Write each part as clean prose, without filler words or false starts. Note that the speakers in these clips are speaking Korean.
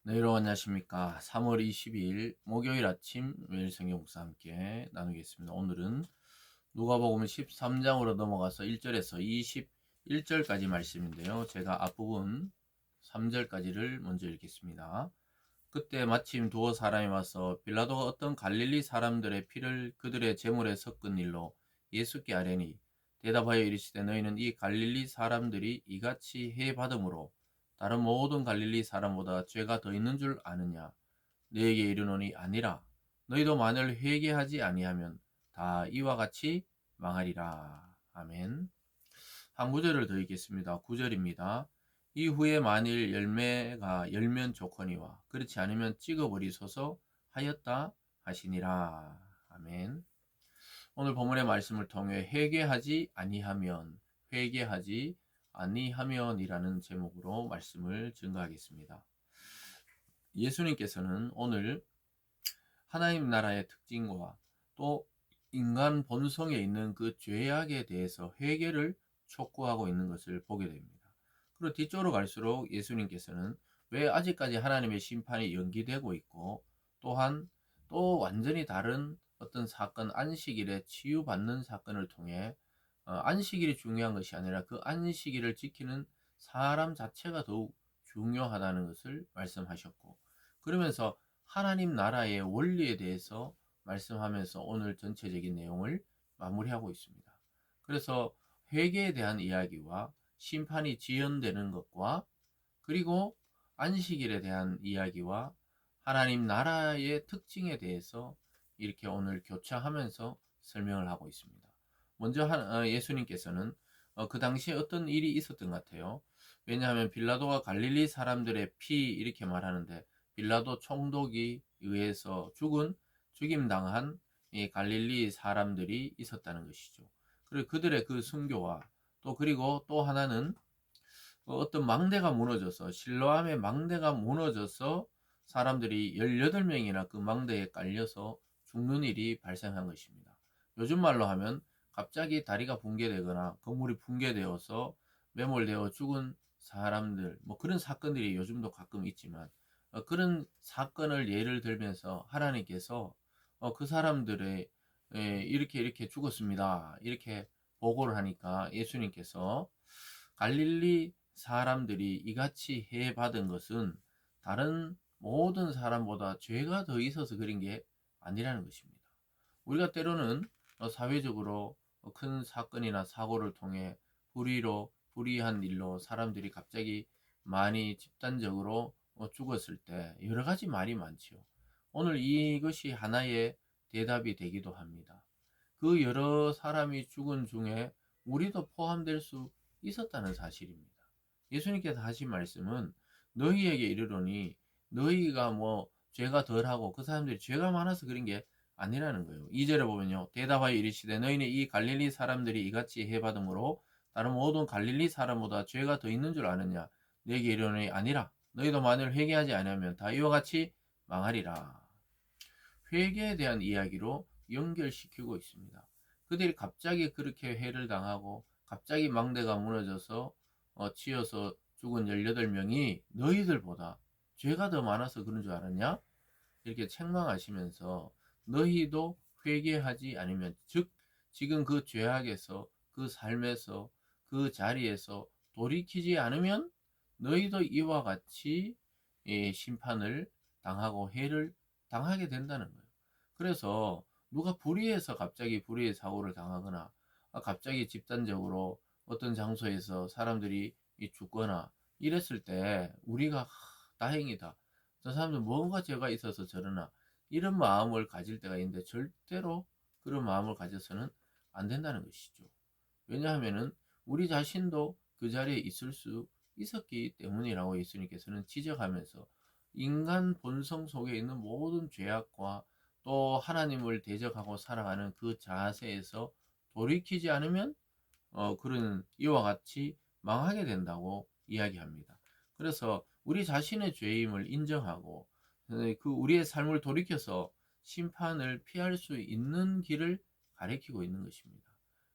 네, 여러분 안녕하십니까. 3월 22일 목요일 아침 매일 성경 묵사 함께 나누겠습니다. 오늘은 누가복음 13장으로 넘어가서 1절에서 21절까지 말씀인데요. 제가 앞부분 3절까지를 먼저 읽겠습니다. 그때 마침 두어 사람이 와서 빌라도가 어떤 갈릴리 사람들의 피를 그들의 제물에 섞은 일로 예수께 아뢰니, 대답하여 이르시되 너희는 이 갈릴리 사람들이 이같이 해 받음으로 다른 모든 갈릴리 사람보다 죄가 더 있는 줄 아느냐? 너에게 이르노니 아니라. 너희도 만일 회개하지 아니하면 다 이와 같이 망하리라. 아멘. 한 구절을 더 읽겠습니다. 9절입니다. 이후에 만일 열매가 열면 좋거니와 그렇지 않으면 찍어버리소서 하였다 하시니라. 아멘. 오늘 본문의 말씀을 통해 회개하지 아니하면이라는 제목으로 말씀을 증거하겠습니다. 예수님께서는 오늘 하나님 나라의 특징과 또 인간 본성에 있는 그 죄악에 대해서 회개를 촉구하고 있는 것을 보게 됩니다. 그리고 뒤쪽으로 갈수록 예수님께서는 왜 아직까지 하나님의 심판이 연기되고 있고, 또한 또 완전히 다른 어떤 사건, 안식일에 치유받는 사건을 통해 안식일이 중요한 것이 아니라 그 안식일을 지키는 사람 자체가 더욱 중요하다는 것을 말씀하셨고, 그러면서 하나님 나라의 원리에 대해서 말씀하면서 오늘 전체적인 내용을 마무리하고 있습니다. 그래서 회개에 대한 이야기와 심판이 지연되는 것과, 그리고 안식일에 대한 이야기와 하나님 나라의 특징에 대해서 이렇게 오늘 교차하면서 설명을 하고 있습니다. 먼저 예수님께서는 그 당시에 어떤 일이 있었던 것 같아요. 왜냐하면 빌라도가 갈릴리 사람들의 피 이렇게 말하는데, 빌라도 총독이 의해서 죽임당한 이 갈릴리 사람들이 있었다는 것이죠. 그리고 그들의 그 순교와 그리고 또 하나는 어떤 망대가 무너져서, 실로암의 망대가 무너져서 사람들이 18명이나 그 망대에 깔려서 죽는 일이 발생한 것입니다. 요즘 말로 하면 갑자기 다리가 붕괴되거나 건물이 붕괴되어서 매몰되어 죽은 사람들, 뭐 그런 사건들이 요즘도 가끔 있지만, 그런 사건을 예를 들면서 하나님께서 그 사람들의 이렇게 죽었습니다, 이렇게 보고를 하니까 예수님께서 갈릴리 사람들이 이같이 해 받은 것은 다른 모든 사람보다 죄가 더 있어서 그런 게 아니라는 것입니다. 우리가 때로는 사회적으로 큰 사건이나 사고를 통해 불의한 일로 사람들이 갑자기 많이 집단적으로 죽었을 때 여러 가지 말이 많지요. 오늘 이것이 하나의 대답이 되기도 합니다. 그 여러 사람이 죽은 중에 우리도 포함될 수 있었다는 사실입니다. 예수님께서 하신 말씀은 너희에게 이르노니, 너희가 뭐 죄가 덜하고 그 사람들이 죄가 많아서 그런 게 아니라는 거예요. 2절에 보면요, 대답하여 이르시되 너희는 이 갈릴리 사람들이 이같이 해받음으로 다른 모든 갈릴리 사람보다 죄가 더 있는 줄 아느냐? 너희에게 이르노니 아니라. 너희도 만일 회개하지 않으면 다 이와 같이 망하리라. 회개에 대한 이야기로 연결시키고 있습니다. 그들이 갑자기 그렇게 해를 당하고 갑자기 망대가 무너져서 치여서 죽은 18명이 너희들보다 죄가 더 많아서 그런 줄 알았냐? 이렇게 책망하시면서 너희도 회개하지 않으면, 즉 지금 그 죄악에서, 그 삶에서, 그 자리에서 돌이키지 않으면 너희도 이와 같이 심판을 당하고 해를 당하게 된다는 거예요. 그래서 누가 불의해서 갑자기 불의의 사고를 당하거나 갑자기 집단적으로 어떤 장소에서 사람들이 죽거나 이랬을 때 우리가 다행이다, 저 사람들 뭔가 죄가 있어서 저러나, 이런 마음을 가질 때가 있는데 절대로 그런 마음을 가져서는 안 된다는 것이죠. 왜냐하면은 우리 자신도 그 자리에 있을 수 있었기 때문이라고 예수님께서는 지적하면서, 인간 본성 속에 있는 모든 죄악과 또 하나님을 대적하고 살아가는 그 자세에서 돌이키지 않으면 그런 이와 같이 망하게 된다고 이야기합니다. 그래서 우리 자신의 죄임을 인정하고 그 우리의 삶을 돌이켜서 심판을 피할 수 있는 길을 가리키고 있는 것입니다.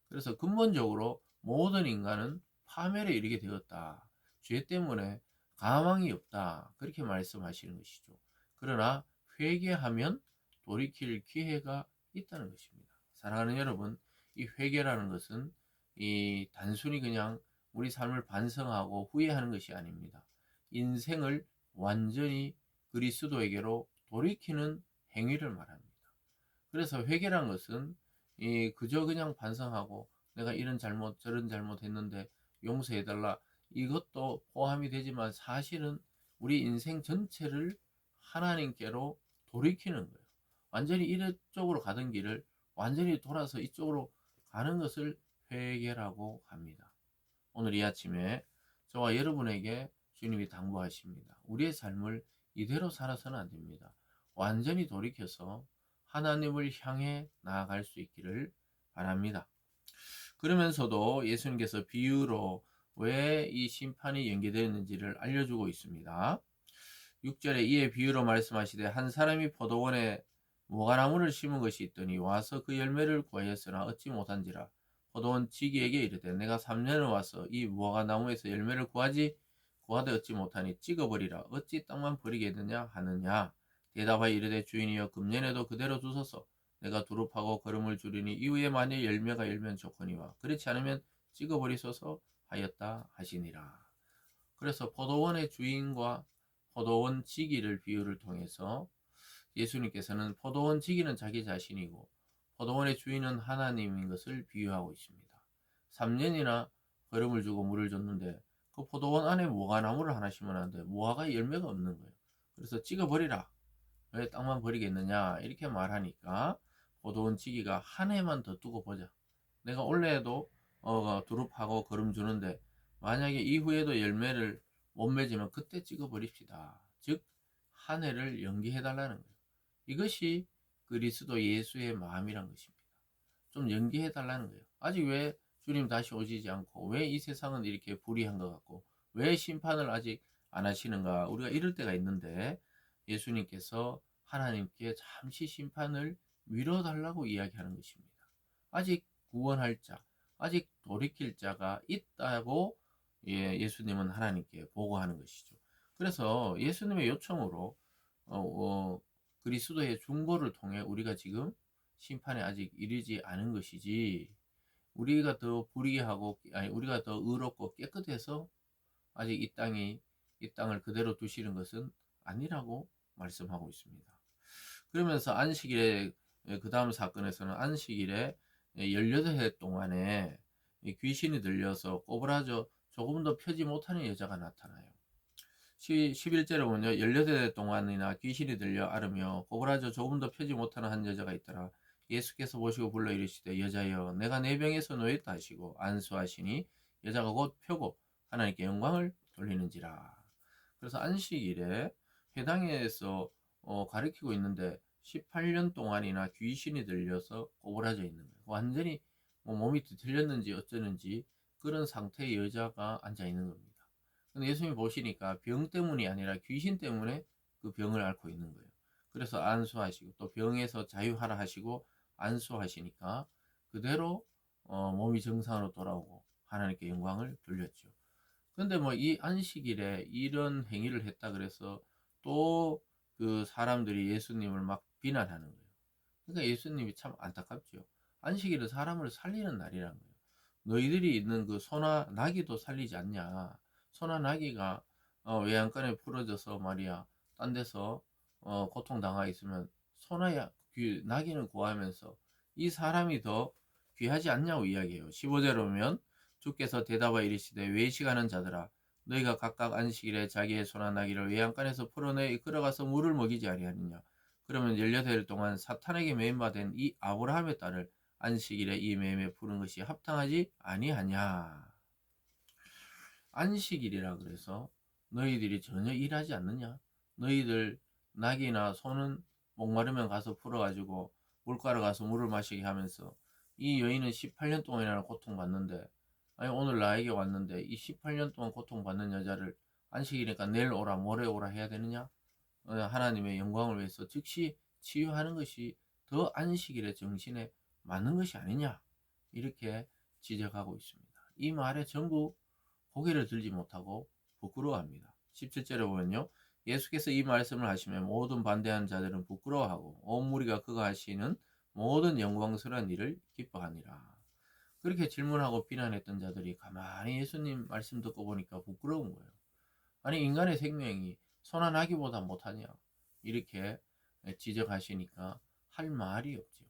그래서 근본적으로 모든 인간은 파멸에 이르게 되었다. 죄 때문에 가망이 없다. 그렇게 말씀하시는 것이죠. 그러나 회개하면 돌이킬 기회가 있다는 것입니다. 사랑하는 여러분, 이 회개라는 것은 이 단순히 그냥 우리 삶을 반성하고 후회하는 것이 아닙니다. 인생을 완전히 그리스도에게로 돌이키는 행위를 말합니다. 그래서 회개란 것은 그저 그냥 반성하고 내가 이런 잘못 저런 잘못했는데 용서해달라, 이것도 포함이 되지만 사실은 우리 인생 전체를 하나님께로 돌이키는 거예요. 완전히 이쪽으로 가던 길을 완전히 돌아서 이쪽으로 가는 것을 회개라고 합니다. 오늘 이 아침에 저와 여러분에게 주님이 당부하십니다. 우리의 삶을 이대로 살아서는 안 됩니다. 완전히 돌이켜서 하나님을 향해 나아갈 수 있기를 바랍니다. 그러면서도 예수님께서 비유로 왜 이 심판이 연계되었는지를 알려주고 있습니다. 6절에 이에 비유로 말씀하시되 한 사람이 포도원에 무화과나무를 심은 것이 있더니 와서 그 열매를 구하였으나 얻지 못한지라. 포도원 지기에게 이르되 내가 3년을 와서 이 무화과나무에서 열매를 구하되 얻지 못하니 찍어버리라. 어찌 땅만 버리겠느냐 하느냐. 대답하여 이르되 주인이여 금년에도 그대로 두소서. 내가 두릅하고 거름을 주리니 이후에 만일 열매가 열면 좋거니와 그렇지 않으면 찍어버리소서 하였다 하시니라. 그래서 포도원의 주인과 포도원 지기를 비유를 통해서 예수님께서는 포도원 지기는 자기 자신이고 포도원의 주인은 하나님인 것을 비유하고 있습니다. 3년이나 거름을 주고 물을 줬는데 그 포도원 안에 무화과나무를 하나 심어놨는데 무화과 열매가 없는 거예요. 그래서 찍어버리라. 왜 땅만 버리겠느냐 이렇게 말하니까 포도원 지기가 한 해만 더 두고 보자. 내가 올해에도 두릅하고 거름 주는데 만약에 이후에도 열매를 못 맺으면 그때 찍어버립시다. 즉 한 해를 연기해달라는 거예요. 이것이 그리스도 예수의 마음이란 것입니다. 좀 연기해달라는 거예요. 아직 왜 주님 다시 오시지 않고 왜 이 세상은 이렇게 불의한 것 같고 왜 심판을 아직 안 하시는가, 우리가 이럴 때가 있는데 예수님께서 하나님께 잠시 심판을 미뤄달라고 이야기하는 것입니다. 아직 구원할 자, 아직 돌이킬 자가 있다고 예수님은 하나님께 보고하는 것이죠. 그래서 예수님의 요청으로 그리스도의 중보를 통해 우리가 지금 심판에 아직 이르지 않은 것이지, 우리가 더 불의하고 아니 우리가 더 의롭고 깨끗해서 아직 이 땅을 그대로 두시는 것은 아니라고 말씀하고 있습니다. 그러면서 안식일에 그 다음 사건에서는 안식일에 18해 동안에 귀신이 들려서 꼬부라져 조금 더 펴지 못하는 여자가 나타나요. 11절에 보면요. 18해 동안이나 귀신이 들려 앓으며 꼬부라져 조금 더 펴지 못하는 한 여자가 있더라. 예수께서 보시고 불러 이르시되 여자여 내가 내 병에서 놓였다 하시고 안수하시니 여자가 곧 펴고 하나님께 영광을 돌리는지라. 그래서 안식일에 회당에서 가르치고 있는데 18년 동안이나 귀신이 들려서 꼬부라져 있는 거예요. 완전히 몸이 뒤틀렸는지 어쩌는지 그런 상태의 여자가 앉아 있는 겁니다. 근데 예수님이 보시니까 병 때문이 아니라 귀신 때문에 그 병을 앓고 있는 거예요. 그래서 안수하시고 또 병에서 자유하라 하시고 안수하시니까 그대로 몸이 정상으로 돌아오고 하나님께 영광을 돌렸죠. 근데 뭐 이 안식일에 이런 행위를 했다 그래서 또 그 사람들이 예수님을 막 비난하는 거예요. 그러니까 예수님이 참 안타깝죠. 안식일은 사람을 살리는 날이라는 거예요. 너희들이 있는 그 소나 나귀도 살리지 않냐. 소나 나귀가 외양간에 풀어져서 말이야 딴 데서 고통당하 있으면 소나 나귀는 구하면서 이 사람이 더 귀하지 않냐고 이야기해요. 15절에 보면 주께서 대답하여 이르시되 외식하는 자들아 너희가 각각 안식일에 자기의 소나 나귀를 외양간에서 풀어내 이끌어가서 물을 먹이지 아니하느냐. 그러면 18일 동안 사탄에게 매임받은 이 아브라함의 딸을 안식일에 이 매임에 푸는 것이 합당하지 아니하냐. 안식일이라 그래서 너희들이 전혀 일하지 않느냐. 너희들 낙이나 소는 목마르면 가서 풀어가지고 물가로 가서 물을 마시게 하면서 이 여인은 18년 동안이나 고통받는데, 아니 오늘 나에게 왔는데 이 18년 동안 고통받는 여자를 안식이니까 내일 오라 모레 오라 해야 되느냐. 하나님의 영광을 위해서 즉시 치유하는 것이 더 안식일의 정신에 맞는 것이 아니냐, 이렇게 지적하고 있습니다. 이 말에 전부 고개를 들지 못하고 부끄러워합니다. 17절에 보면요. 예수께서 이 말씀을 하시면 모든 반대하는 자들은 부끄러워하고 온 무리가 그가 하시는 모든 영광스러운 일을 기뻐하니라. 그렇게 질문하고 비난했던 자들이 가만히 예수님 말씀 듣고 보니까 부끄러운 거예요. 아니 인간의 생명이 손안하기보다 못하냐 이렇게 지적하시니까 할 말이 없죠.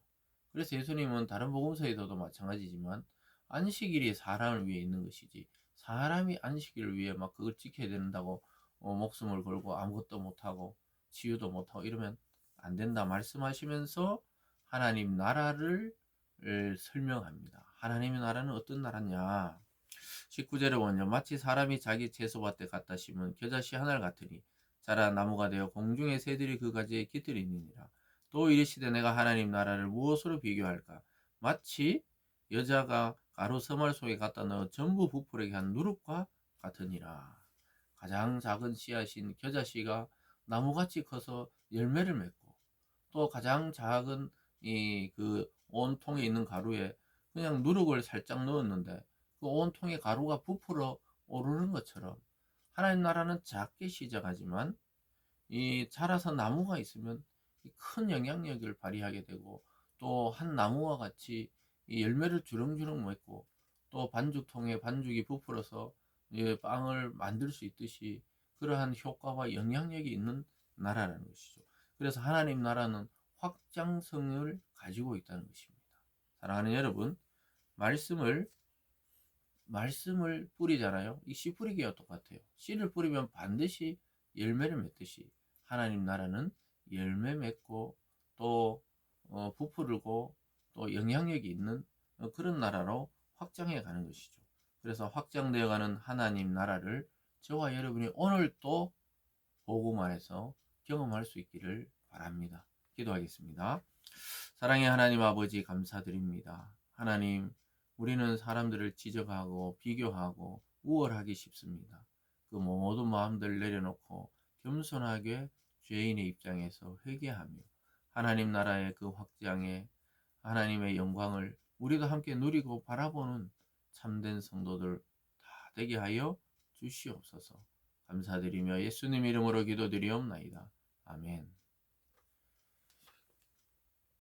그래서 예수님은 다른 복음서에서도 마찬가지지만 안식일이 사람을 위해 있는 것이지 사람이 안식일을 위해 막 그걸 지켜야 된다고 목숨을 걸고 아무것도 못하고 치유도 못하고 이러면 안 된다 말씀하시면서 하나님 나라를 설명합니다. 하나님의 나라는 어떤 나라냐? 19절에 보면요. 마치 사람이 자기 채소밭에 갖다 심은 겨자씨 하나를 같으니 자라 나무가 되어 공중의 새들이 그 가지에 깃들이니라. 또 이르시되 내가 하나님 나라를 무엇으로 비교할까? 마치 여자가 가루 서말 속에 갖다 넣어 전부 부풀게 한 누룩과 같으니라. 가장 작은 씨앗인 겨자씨가 나무같이 커서 열매를 맺고 또 가장 작은 이 그 온통에 있는 가루에 그냥 누룩을 살짝 넣었는데 그 온통에 가루가 부풀어 오르는 것처럼 하나님 나라는 작게 시작하지만 이 자라서 나무가 있으면 큰 영향력을 발휘하게 되고 또 한 나무와 같이 이 열매를 주렁주렁 맺고 또 반죽통에 반죽이 부풀어서 빵을 만들 수 있듯이 그러한 효과와 영향력이 있는 나라라는 것이죠. 그래서 하나님 나라는 확장성을 가지고 있다는 것입니다. 사랑하는 여러분, 말씀을 뿌리잖아요. 이 씨 뿌리기와 똑같아요. 씨를 뿌리면 반드시 열매를 맺듯이 하나님 나라는 열매 맺고 또 부풀고 또 영향력이 있는 그런 나라로 확장해 가는 것이죠. 그래서 확장되어 가는 하나님 나라를 저와 여러분이 오늘 또 복음 안에서 경험할 수 있기를 바랍니다. 기도하겠습니다. 사랑의 하나님 아버지 감사드립니다. 하나님, 우리는 사람들을 지적하고 비교하고 우월하기 쉽습니다. 그 모든 마음들 내려놓고 겸손하게 죄인의 입장에서 회개하며 하나님 나라의 그 확장에 하나님의 영광을 우리도 함께 누리고 바라보는 참된 성도들 다 되게 하여 주시옵소서. 감사드리며 예수님 이름으로 기도드리옵나이다. 아멘.